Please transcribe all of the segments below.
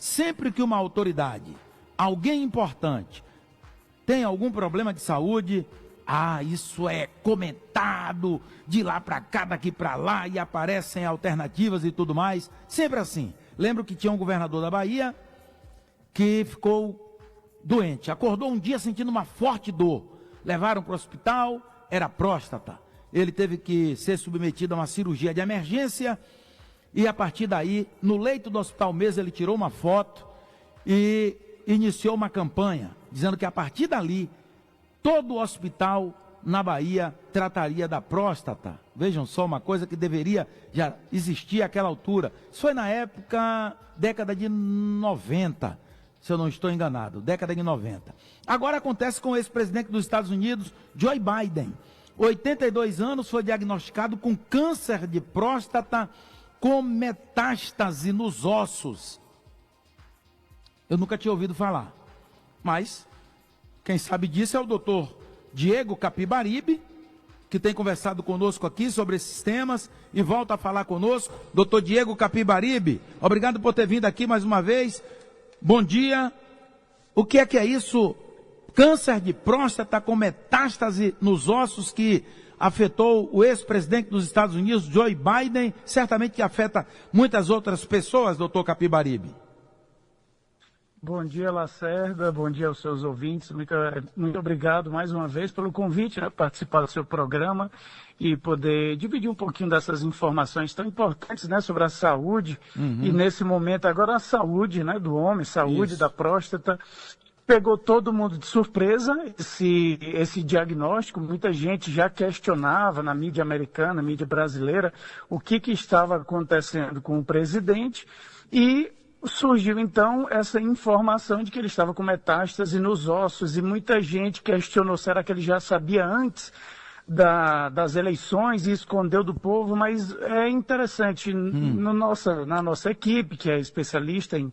sempre que uma autoridade, alguém importante, tem algum problema de saúde, isso é comentado de lá para cá, daqui para lá, e aparecem alternativas e tudo mais. Sempre assim. Lembro que tinha um governador da Bahia que ficou doente. Acordou um dia sentindo uma forte dor. Levaram para o hospital, era próstata. Ele teve que ser submetido a uma cirurgia de emergência e a partir daí, no leito do hospital mesmo, ele tirou uma foto e iniciou uma campanha, dizendo que a partir dali, todo o hospital na Bahia trataria da próstata. Vejam só, uma coisa que deveria já existir àquela altura. Isso foi na época, década de 90, se eu não estou enganado, década de 90. Agora acontece com o ex-presidente dos Estados Unidos, Joe Biden. 82 anos, foi diagnosticado com câncer de próstata com metástase nos ossos. Eu nunca tinha ouvido falar, mas quem sabe disso é o doutor Diego Capibaribe, que tem conversado conosco aqui sobre esses temas e volta a falar conosco. Doutor Diego Capibaribe, obrigado por ter vindo aqui mais uma vez. Bom dia. O que é isso? Câncer de próstata com metástase nos ossos que afetou o ex-presidente dos Estados Unidos, Joe Biden, certamente que afeta muitas outras pessoas, doutor Capibaribe. Bom dia, Lacerda, bom dia aos seus ouvintes, muito obrigado mais uma vez pelo convite, para participar do seu programa e poder dividir um pouquinho dessas informações tão importantes, sobre a saúde, e nesse momento agora a saúde, do homem, saúde da próstata. Pegou todo mundo de surpresa esse diagnóstico. Muita gente já questionava na mídia americana, mídia brasileira, o que estava acontecendo com o presidente, e surgiu então essa informação de que ele estava com metástase nos ossos, e muita gente questionou, será que ele já sabia antes das eleições e escondeu do povo? Mas é interessante, na nossa equipe, que é especialista em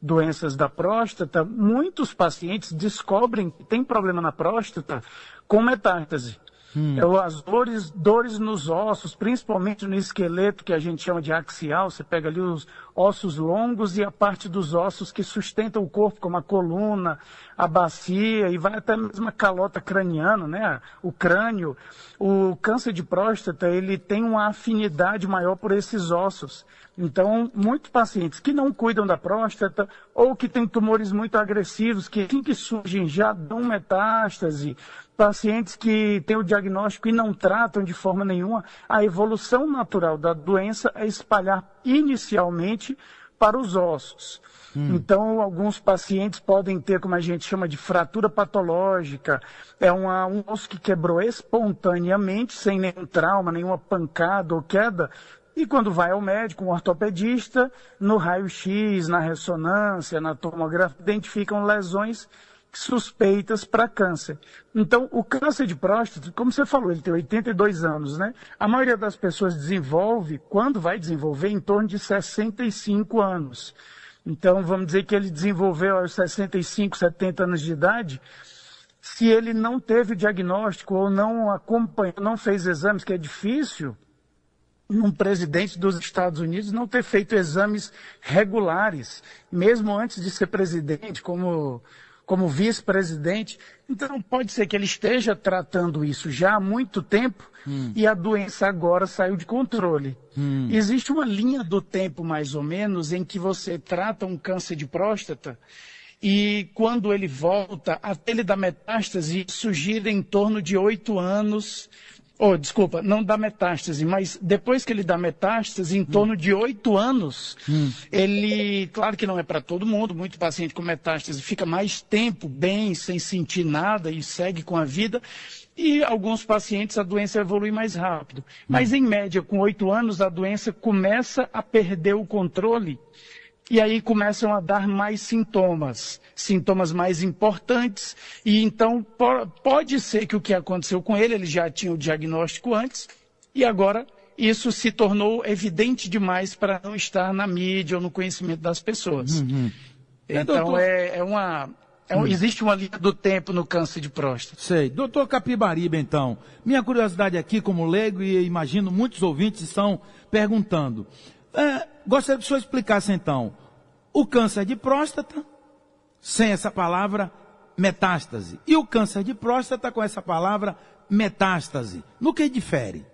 doenças da próstata, muitos pacientes descobrem que tem problema na próstata com metástase. As dores nos ossos, principalmente no esqueleto, que a gente chama de axial. Você pega ali os ossos longos e a parte dos ossos que sustentam o corpo, como a coluna, a bacia, e vai até mesmo a calota craniana, o crânio. O câncer de próstata, ele tem uma afinidade maior por esses ossos. Então, muitos pacientes que não cuidam da próstata ou que têm tumores muito agressivos, que assim que surgem já dão metástase, pacientes que têm o diagnóstico e não tratam de forma nenhuma, a evolução natural da doença é espalhar inicialmente para os ossos. Então, alguns pacientes podem ter, como a gente chama de fratura patológica, um osso que quebrou espontaneamente, sem nenhum trauma, nenhuma pancada ou queda. E quando vai ao médico, um ortopedista, no raio-x, na ressonância, na tomografia, identificam lesões suspeitas para câncer. Então, o câncer de próstata, como você falou, ele tem 82 anos, A maioria das pessoas desenvolve, quando vai desenvolver, em torno de 65 anos. Então, vamos dizer que ele desenvolveu aos 65, 70 anos de idade. Se ele não teve o diagnóstico ou não acompanhou, não fez exames, que é difícil, um presidente dos Estados Unidos não ter feito exames regulares, mesmo antes de ser presidente, como vice-presidente. Então, pode ser que ele esteja tratando isso já há muito tempo e a doença agora saiu de controle. Existe uma linha do tempo, mais ou menos, em que você trata um câncer de próstata e quando ele volta, até ele dar metástase, isso gira em torno de 8 anos. Desculpa, não dá metástase, mas depois que ele dá metástase, em torno de 8 anos, ele, claro que não é para todo mundo, muito paciente com metástase fica mais tempo bem, sem sentir nada e segue com a vida, e alguns pacientes a doença evolui mais rápido. Mas em média, com 8 anos, a doença começa a perder o controle, e aí começam a dar mais sintomas mais importantes, e então pode ser que o que aconteceu com ele já tinha o diagnóstico antes, e agora isso se tornou evidente demais para não estar na mídia ou no conhecimento das pessoas. Então existe uma linha do tempo no câncer de próstata. Sei. Doutor Capibaribe, então, minha curiosidade aqui como leigo, e imagino muitos ouvintes estão perguntando, gostaria que o senhor explicasse então, O câncer de próstata, sem essa palavra metástase. E o câncer de próstata com essa palavra metástase. No que difere?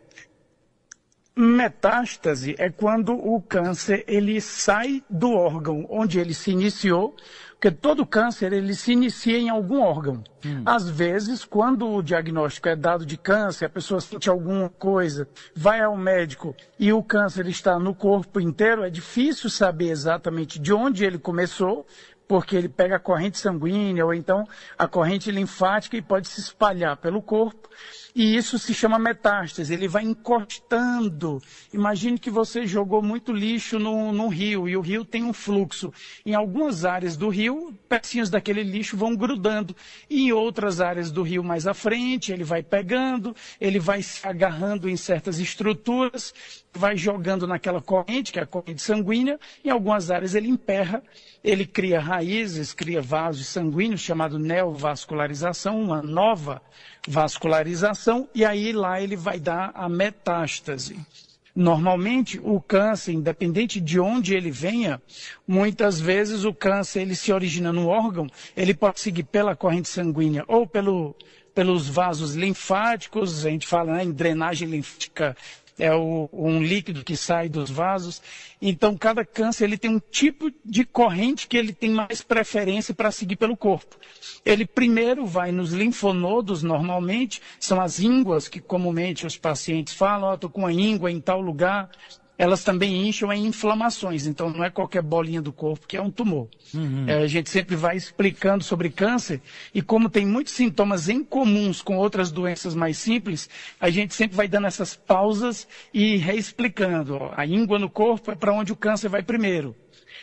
Metástase é quando o câncer ele sai do órgão onde ele se iniciou, porque todo câncer ele se inicia em algum órgão. Às vezes, quando o diagnóstico é dado de câncer, a pessoa sente alguma coisa, vai ao médico e o câncer está no corpo inteiro, é difícil saber exatamente de onde ele começou, porque ele pega a corrente sanguínea ou então a corrente linfática e pode se espalhar pelo corpo. E isso se chama metástase, ele vai encostando. Imagine que você jogou muito lixo no rio, e o rio tem um fluxo. Em algumas áreas do rio, pecinhas daquele lixo vão grudando. E em outras áreas do rio mais à frente, ele vai pegando, ele vai se agarrando em certas estruturas, vai jogando naquela corrente, que é a corrente sanguínea. Em algumas áreas ele emperra, ele cria raízes, cria vasos sanguíneos, chamado neovascularização, uma nova vascularização, e aí lá ele vai dar a metástase. Normalmente, o câncer, independente de onde ele venha, muitas vezes o câncer ele se origina no órgão, ele pode seguir pela corrente sanguínea ou pelos vasos linfáticos, a gente fala, né, em drenagem linfática, é um líquido que sai dos vasos. Então, cada câncer ele tem um tipo de corrente que ele tem mais preferência para seguir pelo corpo. Ele primeiro vai nos linfonodos, normalmente, são as ínguas que comumente os pacientes falam, estou com a íngua em tal lugar. Elas também incham em inflamações, então não é qualquer bolinha do corpo que é um tumor. A gente sempre vai explicando sobre câncer, e como tem muitos sintomas em comuns com outras doenças mais simples, a gente sempre vai dando essas pausas e reexplicando. Ó, a íngua no corpo é para onde o câncer vai primeiro.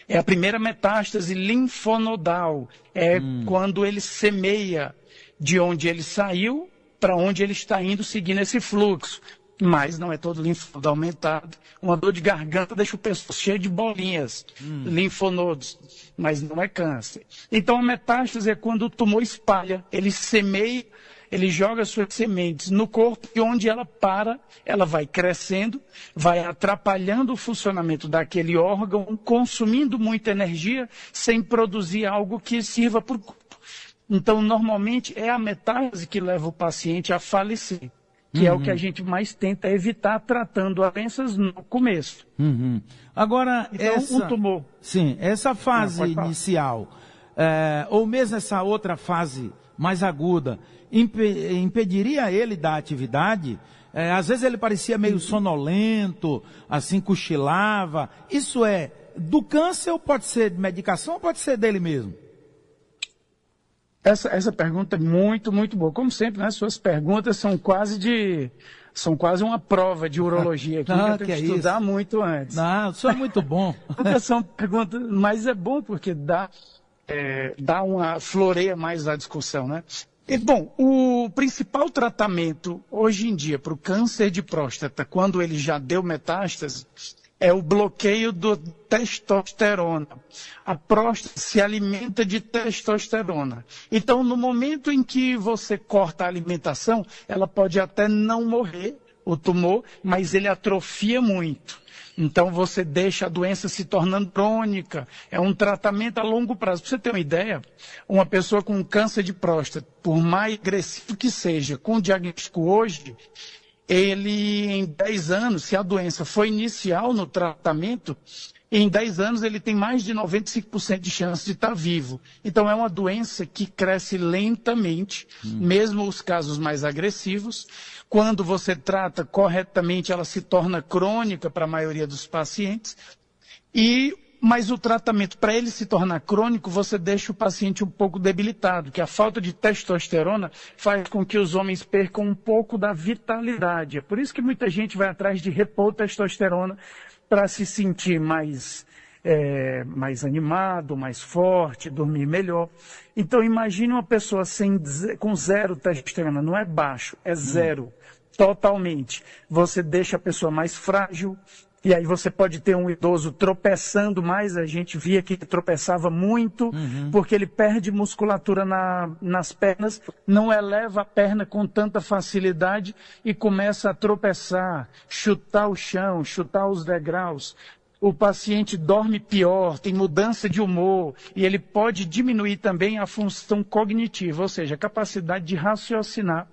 É a primeira metástase linfonodal, é quando ele semeia de onde ele saiu para onde ele está indo seguindo esse fluxo. Mas não é todo linfonodo aumentado. Uma dor de garganta deixa o pescoço cheio de bolinhas, linfonodos, mas não é câncer. Então a metástase é quando o tumor espalha, ele semeia, ele joga suas sementes no corpo e onde ela para, ela vai crescendo, vai atrapalhando o funcionamento daquele órgão, consumindo muita energia, sem produzir algo que sirva para o corpo. Então normalmente é a metástase que leva o paciente a falecer. Que é o que a gente mais tenta evitar tratando doenças no começo. Agora, então, o tumor. Sim, essa fase inicial, ou mesmo essa outra fase mais aguda, impediria ele da atividade? Às vezes ele parecia meio sonolento, assim, cochilava. Isso é do câncer ou pode ser de medicação ou pode ser dele mesmo? Essa pergunta é muito, muito boa. Como sempre, né, suas perguntas são quase uma prova de urologia aqui, Não, que eu tenho que estudar muito antes. Não, isso é muito bom. São perguntas, mas é bom porque dá uma floreia mais à discussão, né? E, bom, o principal tratamento hoje em dia para o câncer de próstata, quando ele já deu metástase, é o bloqueio da testosterona. A próstata se alimenta de testosterona. Então, no momento em que você corta a alimentação, ela pode até não morrer, o tumor, mas ele atrofia muito. Então, você deixa a doença se tornando crônica. É um tratamento a longo prazo. Para você ter uma ideia, uma pessoa com câncer de próstata, por mais agressivo que seja, com o diagnóstico hoje, ele em 10 anos, se a doença foi inicial no tratamento, em 10 anos ele tem mais de 95% de chance de estar vivo. Então é uma doença que cresce lentamente, mesmo os casos mais agressivos. Quando você trata corretamente, ela se torna crônica para a maioria dos pacientes. Mas o tratamento, para ele se tornar crônico, você deixa o paciente um pouco debilitado, que a falta de testosterona faz com que os homens percam um pouco da vitalidade. É por isso que muita gente vai atrás de repor testosterona para se sentir mais animado, mais forte, dormir melhor. Então imagine uma pessoa com zero testosterona, não é baixo, é zero, totalmente. Você deixa a pessoa mais frágil. E aí você pode ter um idoso tropeçando mais, a gente via que ele tropeçava muito, porque ele perde musculatura nas pernas, não eleva a perna com tanta facilidade e começa a tropeçar, chutar o chão, chutar os degraus. o paciente dorme pior, tem mudança de humor, e ele pode diminuir também a função cognitiva, ou seja, a capacidade de raciocinar.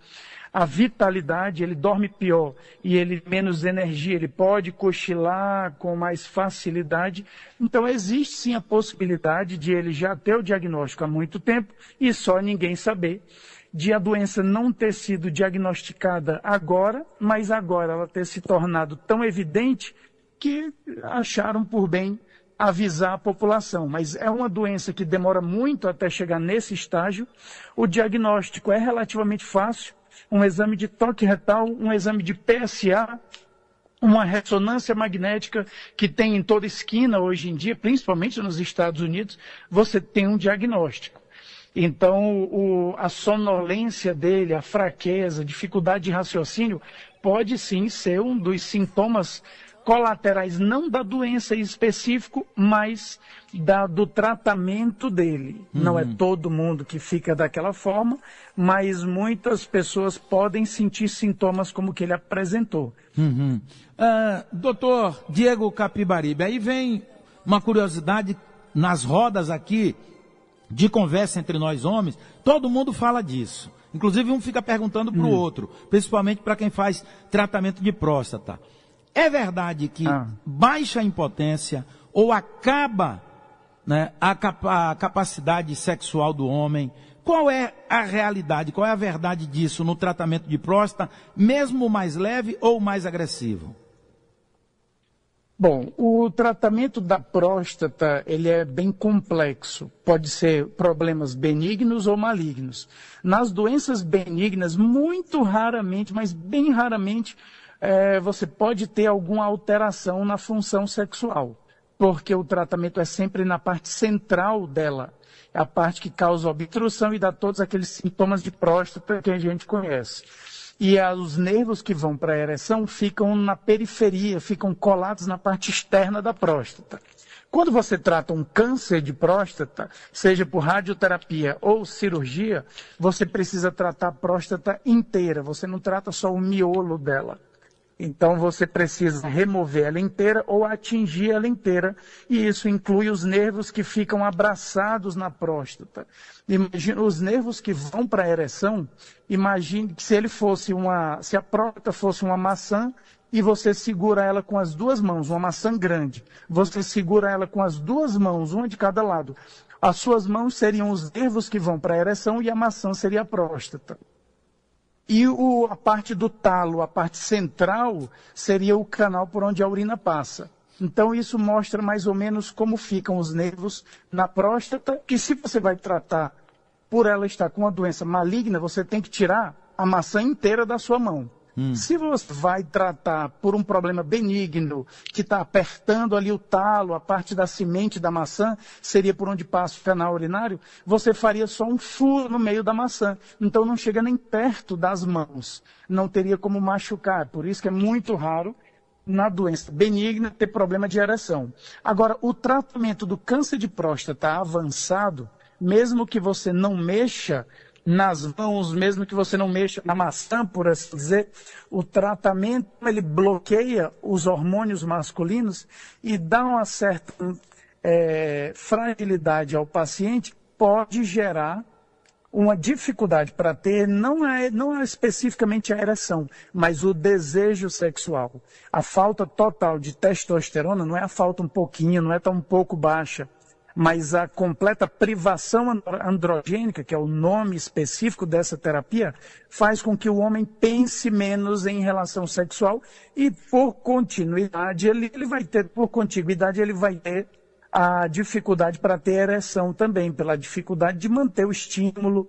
A vitalidade, ele dorme pior e ele menos energia, ele pode cochilar com mais facilidade. Então existe sim a possibilidade de ele já ter o diagnóstico há muito tempo e só ninguém saber, de a doença não ter sido diagnosticada agora, mas agora ela ter se tornado tão evidente que acharam por bem avisar a população. Mas é uma doença que demora muito até chegar nesse estágio. O diagnóstico é relativamente fácil. Um exame de toque retal, um exame de PSA, uma ressonância magnética que tem em toda esquina hoje em dia, principalmente nos Estados Unidos, você tem um diagnóstico. Então, a sonolência dele, a fraqueza, dificuldade de raciocínio, pode sim ser um dos sintomas colaterais, não da doença em específico, mas do tratamento dele. Não é todo mundo que fica daquela forma, mas muitas pessoas podem sentir sintomas como que ele apresentou. Doutor Diego Capibaribe, aí vem uma curiosidade nas rodas aqui de conversa entre nós homens, todo mundo fala disso. Inclusive um fica perguntando para o outro, principalmente para quem faz tratamento de próstata. É verdade que baixa a impotência ou acaba, né, a capacidade sexual do homem? Qual é a realidade, qual é a verdade disso no tratamento de próstata, mesmo mais leve ou mais agressivo? Bom, o tratamento da próstata, ele é bem complexo. Pode ser problemas benignos ou malignos. Nas doenças benignas, muito raramente, mas bem raramente, você pode ter alguma alteração na função sexual, porque o tratamento é sempre na parte central dela, a parte que causa obstrução e dá todos aqueles sintomas de próstata que a gente conhece. E os nervos que vão para a ereção ficam na periferia, ficam colados na parte externa da próstata. Quando você trata um câncer de próstata, seja por radioterapia ou cirurgia, você precisa tratar a próstata inteira, você não trata só o miolo dela. Então você precisa remover ela inteira ou atingir ela inteira, e isso inclui os nervos que ficam abraçados na próstata. Imagina os nervos que vão para a ereção, imagine que se a próstata fosse uma maçã e você segura ela com as duas mãos, uma maçã grande, você segura ela com as duas mãos, uma de cada lado. As suas mãos seriam os nervos que vão para a ereção e a maçã seria a próstata. E a parte do talo, a parte central, seria o canal por onde a urina passa. Então isso mostra mais ou menos como ficam os nervos na próstata, que se você vai tratar por ela estar com uma doença maligna, você tem que tirar a maçã inteira da sua mão. Se você vai tratar por um problema benigno, que está apertando ali o talo, a parte da semente da maçã, seria por onde passa o canal urinário, você faria só um furo no meio da maçã. Então não chega nem perto das mãos. Não teria como machucar. Por isso que é muito raro, na doença benigna, ter problema de ereção. Agora, o tratamento do câncer de próstata avançado, mesmo que você não mexa nas mãos, mesmo que você não mexa na maçã, por assim dizer, o tratamento, ele bloqueia os hormônios masculinos e dá uma certa fragilidade ao paciente, pode gerar uma dificuldade para ter, não é especificamente a ereção, mas o desejo sexual. A falta total de testosterona não é a falta um pouquinho, não é tão um pouco baixa, mas a completa privação androgênica, que é o nome específico dessa terapia, faz com que o homem pense menos em relação sexual e, por continuidade, ele vai ter a dificuldade para ter ereção também, pela dificuldade de manter o estímulo.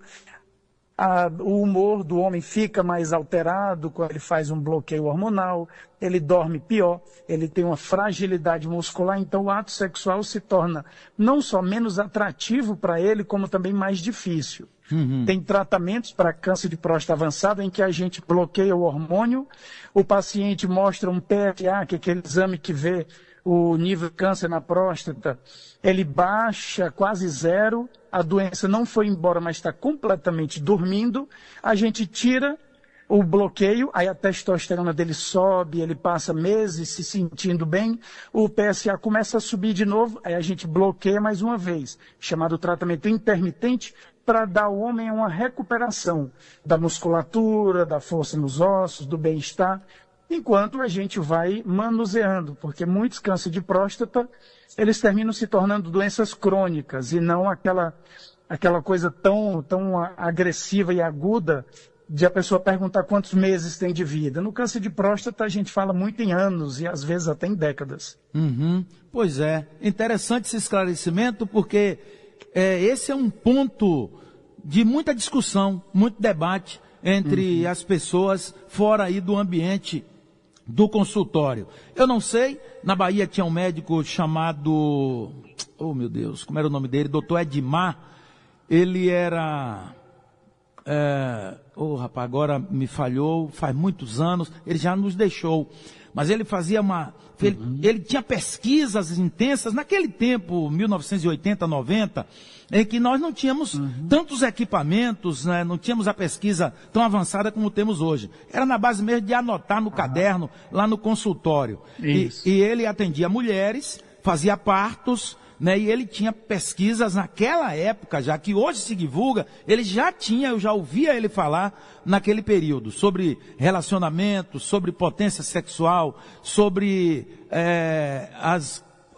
O humor do homem fica mais alterado quando ele faz um bloqueio hormonal, ele dorme pior, ele tem uma fragilidade muscular, então o ato sexual se torna não só menos atrativo para ele, como também mais difícil. Tem tratamentos para câncer de próstata avançado em que a gente bloqueia o hormônio, o paciente mostra um PSA, que é aquele exame que vê o nível de câncer na próstata, ele baixa quase zero, a doença não foi embora, mas está completamente dormindo, a gente tira o bloqueio, aí a testosterona dele sobe, ele passa meses se sentindo bem, o PSA começa a subir de novo, aí a gente bloqueia mais uma vez, chamado tratamento intermitente, para dar ao homem uma recuperação da musculatura, da força nos ossos, do bem-estar, enquanto a gente vai manuseando, porque muitos cânceres de próstata, eles terminam se tornando doenças crônicas e não aquela coisa tão agressiva e aguda de a pessoa perguntar quantos meses tem de vida. No câncer de próstata a gente fala muito em anos e às vezes até em décadas. Uhum. Pois é, interessante esse esclarecimento, porque esse é um ponto de muita discussão, muito debate entre as pessoas fora aí do ambiente do consultório. Eu não sei, na Bahia tinha um médico chamado, oh meu Deus, como era o nome dele? Doutor Edmar. Ele era, rapaz, agora me falhou, faz muitos anos, ele já nos deixou. Mas ele fazia ele tinha pesquisas intensas naquele tempo, 1980, 90, em que nós não tínhamos tantos equipamentos, né, não tínhamos a pesquisa tão avançada como temos hoje. Era na base mesmo de anotar no caderno, lá no consultório. E ele atendia mulheres, fazia partos, né, e ele tinha pesquisas naquela época, já que hoje se divulga, ele já tinha, eu já ouvia ele falar naquele período, sobre relacionamento, sobre potência sexual, sobre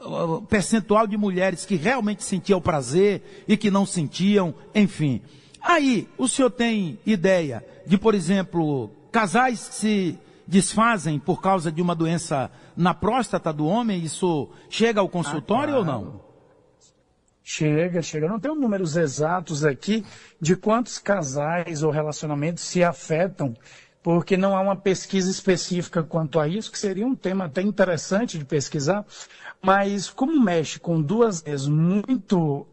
o percentual de mulheres que realmente sentiam prazer e que não sentiam, enfim. Aí, o senhor tem ideia de, por exemplo, casais que se desfazem por causa de uma doença na próstata do homem? Isso chega ao consultório ou não? Chega. Eu não tenho números exatos aqui de quantos casais ou relacionamentos se afetam, porque não há uma pesquisa específica quanto a isso, que seria um tema até interessante de pesquisar, mas como mexe com duas vezes muito,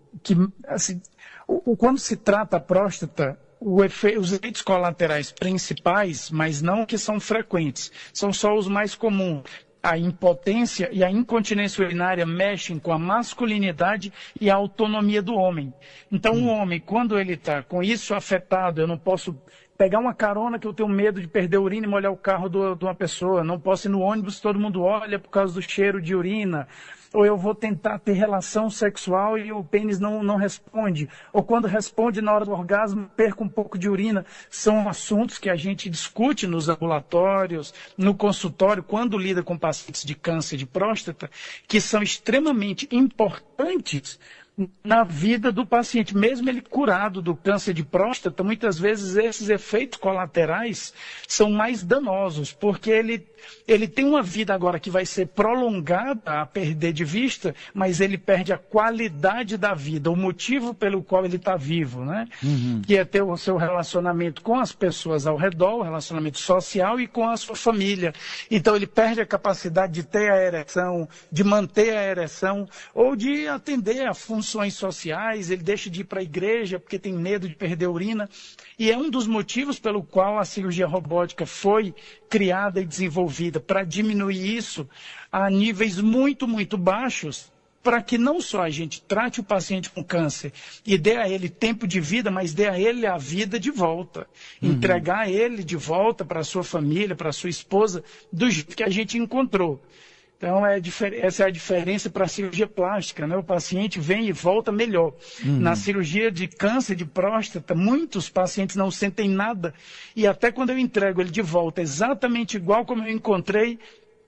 quando se trata a próstata, os efeitos colaterais principais, mas não que são frequentes, são só os mais comuns. A impotência e a incontinência urinária mexem com a masculinidade e a autonomia do homem. Então, o homem, quando ele está com isso afetado, eu não posso pegar uma carona que eu tenho medo de perder a urina e molhar o carro de uma pessoa. Não posso ir no ônibus, todo mundo olha por causa do cheiro de urina. Ou eu vou tentar ter relação sexual e o pênis não responde. Ou quando responde na hora do orgasmo, perco um pouco de urina. São assuntos que a gente discute nos ambulatórios, no consultório, quando lida com pacientes de câncer de próstata, que são extremamente importantes na vida do paciente. Mesmo ele curado do câncer de próstata, muitas vezes esses efeitos colaterais são mais danosos, porque ele tem uma vida agora que vai ser prolongada a perder de vista, mas ele perde a qualidade da vida, o motivo pelo qual ele está vivo, né? Que é ter o seu relacionamento com as pessoas ao redor, o relacionamento social e com a sua família. Então ele perde a capacidade de ter a ereção, de manter a ereção, ou de atender a funções sociais, ele deixa de ir para a igreja porque tem medo de perder a urina. E é um dos motivos pelo qual a cirurgia robótica foi criada e desenvolvida, para diminuir isso a níveis muito, muito baixos, para que não só a gente trate o paciente com câncer e dê a ele tempo de vida, mas dê a ele a vida de volta. Entregar ele de volta para a sua família, para a sua esposa, do jeito que a gente encontrou. Então, essa é a diferença para a cirurgia plástica, né? O paciente vem e volta melhor. Na cirurgia de câncer de próstata, muitos pacientes não sentem nada. E até quando eu entrego ele de volta exatamente igual como eu encontrei,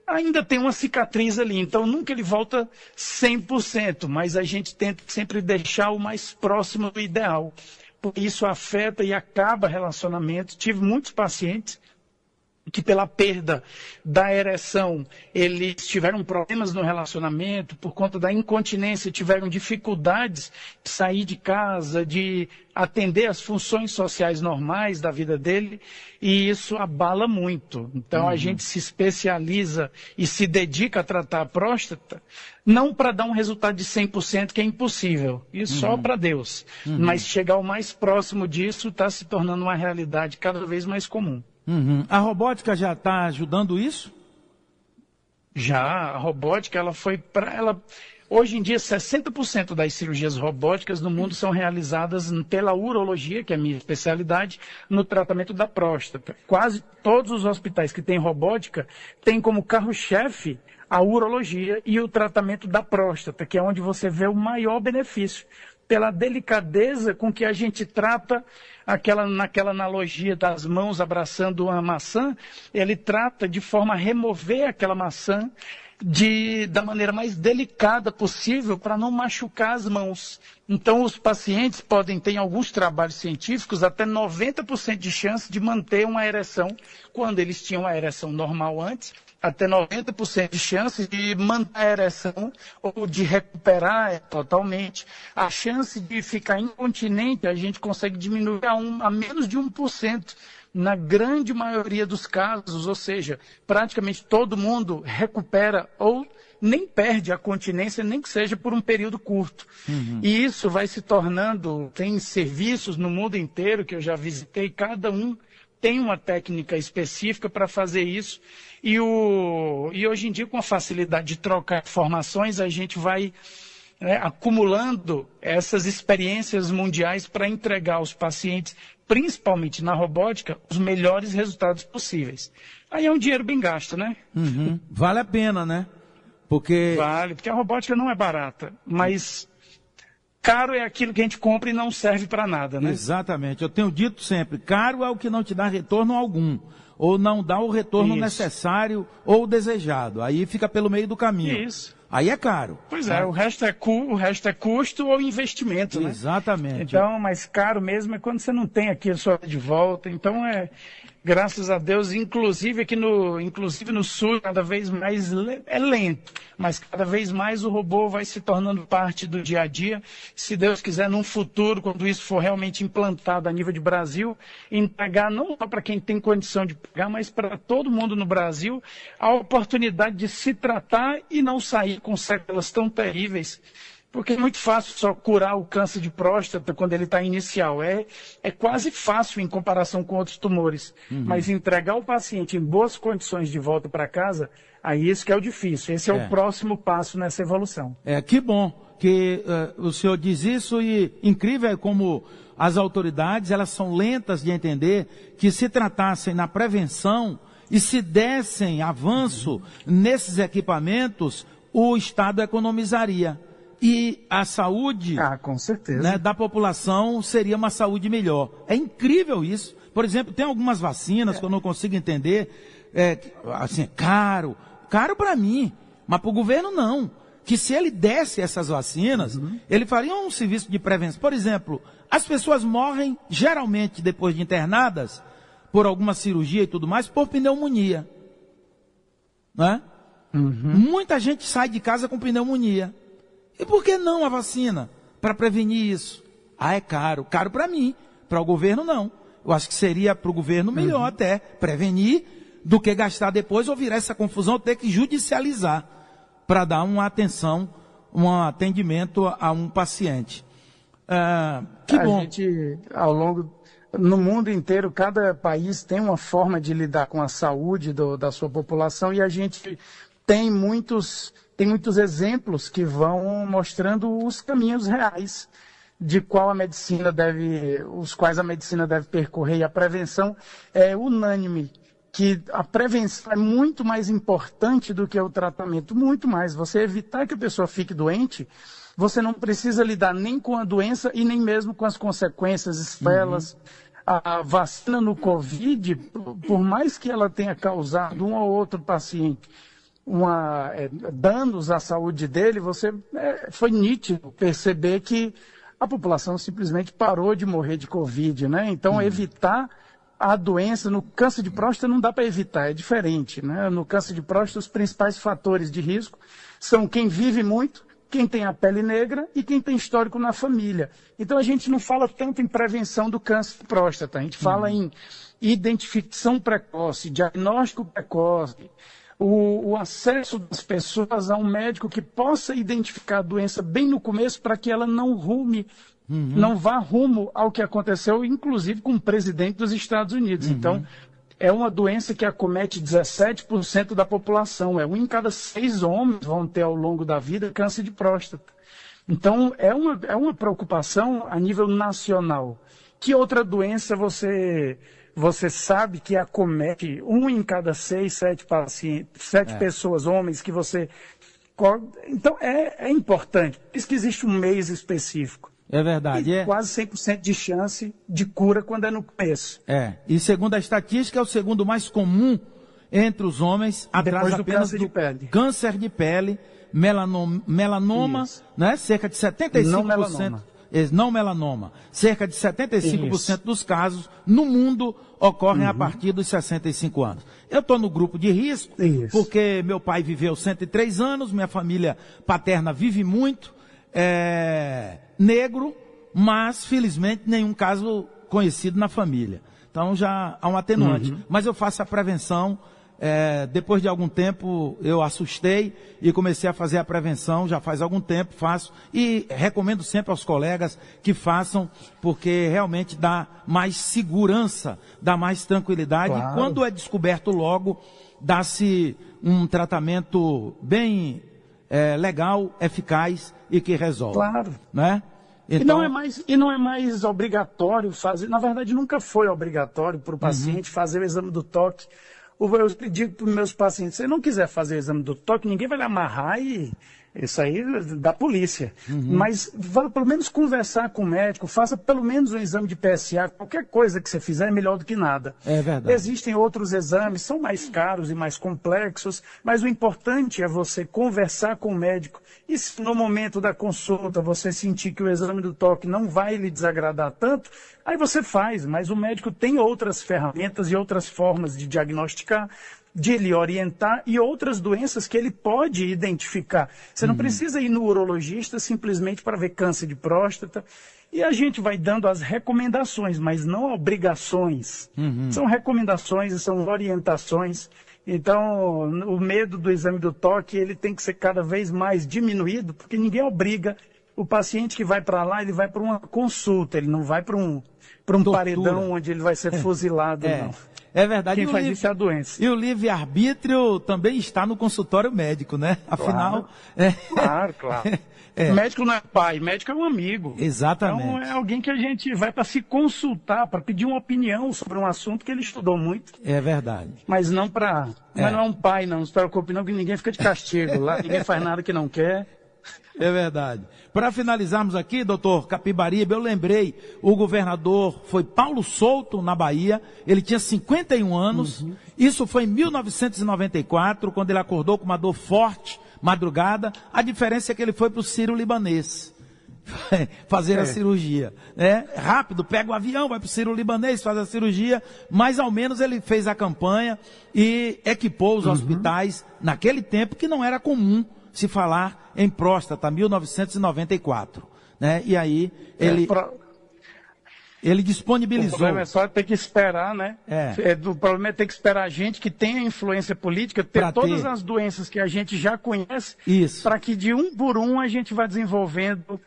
ainda tem uma cicatriz ali. Então, nunca ele volta 100%, mas a gente tenta sempre deixar o mais próximo do ideal. Porque isso afeta e acaba relacionamento. Tive muitos pacientes que pela perda da ereção, eles tiveram problemas no relacionamento, por conta da incontinência, tiveram dificuldades de sair de casa, de atender às funções sociais normais da vida dele, e isso abala muito. Então a gente se especializa e se dedica a tratar a próstata, não para dar um resultado de 100%, que é impossível, isso só para Deus, mas chegar o mais próximo disso está se tornando uma realidade cada vez mais comum. A robótica já está ajudando isso? Já, a robótica, ela foi para ela. Hoje em dia, 60% das cirurgias robóticas no mundo são realizadas pela urologia, que é a minha especialidade, no tratamento da próstata. Quase todos os hospitais que têm robótica têm como carro-chefe a urologia e o tratamento da próstata, que é onde você vê o maior benefício, pela delicadeza com que a gente trata naquela analogia das mãos abraçando uma maçã, ele trata de forma a remover aquela maçã da maneira mais delicada possível para não machucar as mãos. Então, os pacientes podem ter, em alguns trabalhos científicos, até 90% de chance de manter uma ereção, quando eles tinham a ereção normal antes, até 90% de chance de manter a ereção ou de recuperar totalmente. A chance de ficar incontinente a gente consegue diminuir a menos de 1%. Na grande maioria dos casos, ou seja, praticamente todo mundo recupera ou nem perde a continência, nem que seja por um período curto. E isso vai se tornando, tem serviços no mundo inteiro que eu já visitei, cada um tem uma técnica específica para fazer isso. E hoje em dia, com a facilidade de trocar informações, a gente vai acumulando essas experiências mundiais para entregar aos pacientes, principalmente na robótica, os melhores resultados possíveis. Aí é um dinheiro bem gasto, né? Vale a pena, né? Vale, porque a robótica não é barata, mas caro é aquilo que a gente compra e não serve para nada, né? Exatamente. Eu tenho dito sempre, caro é o que não te dá retorno algum, ou não dá o retorno necessário ou desejado. Aí fica pelo meio do caminho. Isso. Aí é caro. Pois é, o resto é custo ou investimento, né? Exatamente. Então, mais caro mesmo é quando você não tem aquilo só de volta. Então, graças a Deus, inclusive no Sul, cada vez mais é lento, mas cada vez mais o robô vai se tornando parte do dia a dia. Se Deus quiser, num futuro, quando isso for realmente implantado a nível de Brasil, entregar não só para quem tem condição de pagar, mas para todo mundo no Brasil, a oportunidade de se tratar e não sair com sequelas tão terríveis. Porque é muito fácil só curar o câncer de próstata quando ele está inicial. É quase fácil em comparação com outros tumores. Mas entregar o paciente em boas condições de volta para casa, aí isso que é o difícil. Esse é o próximo passo nessa evolução. Que bom que o senhor diz isso e incrível é como as autoridades, elas são lentas de entender que se tratassem na prevenção e se dessem avanço nesses equipamentos, o Estado economizaria. E a saúde com certeza, da população seria uma saúde melhor. É incrível isso. Por exemplo, tem algumas vacinas que eu não consigo entender. Assim, caro para mim, mas para o governo não. Que se ele desse essas vacinas, ele faria um serviço de prevenção. Por exemplo, as pessoas morrem, geralmente depois de internadas, por alguma cirurgia e tudo mais, por pneumonia. Né? Muita gente sai de casa com pneumonia. E por que não a vacina? Para prevenir isso. É caro. Caro para mim. Para o governo, não. Eu acho que seria para o governo melhor até prevenir do que gastar depois ou virar essa confusão, ter que judicializar para dar uma atenção, um atendimento a um paciente. Que bom. A gente, no mundo inteiro, cada país tem uma forma de lidar com a saúde da sua população e a gente tem muitos exemplos que vão mostrando os caminhos reais os quais a medicina deve percorrer. E a prevenção é unânime, que a prevenção é muito mais importante do que o tratamento, muito mais. Você evitar que a pessoa fique doente, você não precisa lidar nem com a doença e nem mesmo com as consequências, sequelas. A vacina no Covid, por mais que ela tenha causado um ou outro paciente danos à saúde dele, foi nítido perceber que a população simplesmente parou de morrer de Covid, né? Então, evitar a doença, no câncer de próstata não dá para evitar, é diferente, né? No câncer de próstata, os principais fatores de risco são quem vive muito, quem tem a pele negra e quem tem histórico na família. Então, a gente não fala tanto em prevenção do câncer de próstata, a gente fala em identificação precoce, diagnóstico precoce, o acesso das pessoas a um médico que possa identificar a doença bem no começo para que ela não vá rumo ao que aconteceu, inclusive com o presidente dos Estados Unidos. Então, é uma doença que acomete 17% da população. 1 em cada 6 homens vão ter ao longo da vida câncer de próstata. Então, é uma preocupação a nível nacional. Que outra doença você sabe que acomete 1 em cada 6, 7 pacientes, 7 pessoas, homens, que você... Então, é importante. Por isso que existe um mês específico. É verdade. E quase 100% de chance de cura quando é no começo. E segundo a estatística, é o segundo mais comum entre os homens, atrás apenas do câncer de pele, melanoma, né? Cerca de 75%. Não melanoma. Não melanoma. Cerca de 75% dos casos no mundo ocorrem a partir dos 65 anos. Eu estou no grupo de risco, porque meu pai viveu 103 anos, minha família paterna vive muito, negro, mas felizmente nenhum caso conhecido na família. Então já há um atenuante. Mas eu faço a prevenção. Depois de algum tempo eu assustei e comecei a fazer a prevenção, já faz algum tempo faço, e recomendo sempre aos colegas que façam, porque realmente dá mais segurança, dá mais tranquilidade, e quando é descoberto logo, dá-se um tratamento bem legal, eficaz e que resolve. Né? Então... E não é mais obrigatório fazer, na verdade nunca foi obrigatório para o paciente fazer o exame do toque. Eu digo para os meus pacientes, se você não quiser fazer o exame do toque, ninguém vai lhe amarrar e isso aí da polícia. Mas vá pelo menos conversar com o médico, faça pelo menos um exame de PSA, qualquer coisa que você fizer é melhor do que nada. É verdade. Existem outros exames, são mais caros e mais complexos, mas o importante é você conversar com o médico. E se no momento da consulta você sentir que o exame do toque não vai lhe desagradar tanto, aí você faz, mas o médico tem outras ferramentas e outras formas de diagnosticar, de lhe orientar e outras doenças que ele pode identificar. Você não precisa ir no urologista simplesmente para ver câncer de próstata. E a gente vai dando as recomendações, mas não obrigações. São recomendações e são orientações. Então, o medo do exame do toque, ele tem que ser cada vez mais diminuído, porque ninguém obriga o paciente que vai para lá, ele vai para uma consulta, ele não vai para um paredão onde ele vai ser fuzilado, não. É verdade. Quem faz isso é a doença. E o livre-arbítrio também está no consultório médico, né? Afinal... Claro. Médico não é pai, médico é um amigo. Exatamente. Então é alguém que a gente vai para se consultar, para pedir uma opinião sobre um assunto que ele estudou muito. É verdade. Mas não para... Mas não é um pai, não se preocupe não, que ninguém fica de castigo lá, ninguém faz nada que não quer. É verdade. Para finalizarmos aqui, doutor Capibaribe, eu lembrei, o governador foi Paulo Souto, na Bahia, ele tinha 51 anos, isso foi em 1994, quando ele acordou com uma dor forte, madrugada, a diferença é que ele foi para o Sírio-Libanês fazer a cirurgia, né? Rápido, pega o avião, vai para o Sírio-Libanês, faz a cirurgia, mas ao menos ele fez a campanha e equipou os hospitais, naquele tempo que não era comum se falar em próstata, 1994, né? E aí ele disponibilizou. O problema é só ter que esperar, né? O problema é ter que esperar a gente que tem a influência política, ter todas as doenças que a gente já conhece, para que de um por um a gente vá desenvolvendo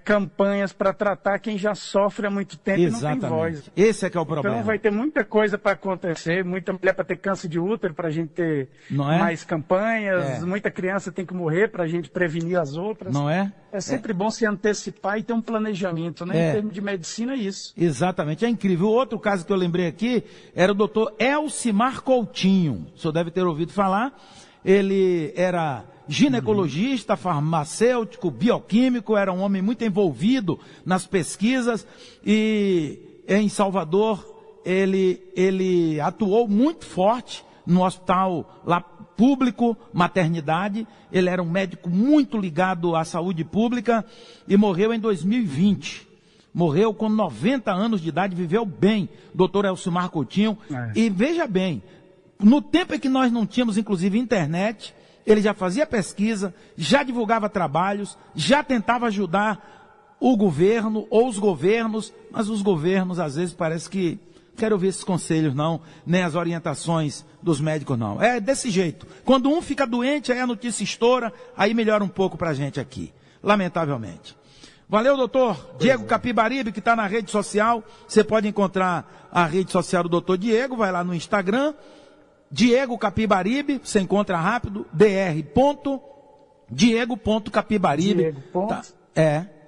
campanhas para tratar quem já sofre há muito tempo e não tem voz. Esse é que é o problema. Então vai ter muita coisa para acontecer, muita mulher para ter câncer de útero, para a gente ter mais campanhas, muita criança tem que morrer para a gente prevenir as outras. Não é? É sempre bom se antecipar e ter um planejamento, né? Em termos de medicina é isso. Exatamente, é incrível. O outro caso que eu lembrei aqui era o doutor Elcimar Coutinho. O senhor deve ter ouvido falar. Ele era ginecologista, farmacêutico, bioquímico, era um homem muito envolvido nas pesquisas e em Salvador ele atuou muito forte no hospital lá público, maternidade. Ele era um médico muito ligado à saúde pública e morreu em 2020. Morreu com 90 anos de idade, viveu bem, doutor Elcimar Coutinho. E veja bem, no tempo em que nós não tínhamos, inclusive, internet, ele já fazia pesquisa, já divulgava trabalhos, já tentava ajudar o governo ou os governos, mas os governos, às vezes, parece que quero ouvir esses conselhos, não, nem as orientações dos médicos, não. É desse jeito. Quando um fica doente, aí a notícia estoura, aí melhora um pouco para a gente aqui, lamentavelmente. Valeu, doutor Diego Capibaribe, que está na rede social. Você pode encontrar a rede social do doutor Diego, vai lá no Instagram, Diego Capibaribe, você encontra rápido, dr.diego.capibaribe. Diego. Tá,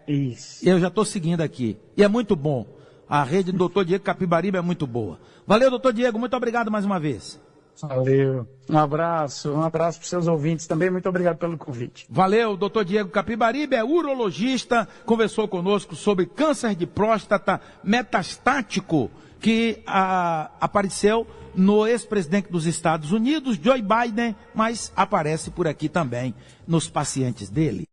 Isso. eu já estou seguindo aqui. E é muito bom. A rede do doutor Diego Capibaribe é muito boa. Valeu, doutor Diego, muito obrigado mais uma vez. Valeu. Um abraço para os seus ouvintes também. Muito obrigado pelo convite. Valeu, doutor Diego Capibaribe, é urologista, conversou conosco sobre câncer de próstata metastático, que apareceu no ex-presidente dos Estados Unidos, Joe Biden, mas aparece por aqui também nos pacientes dele.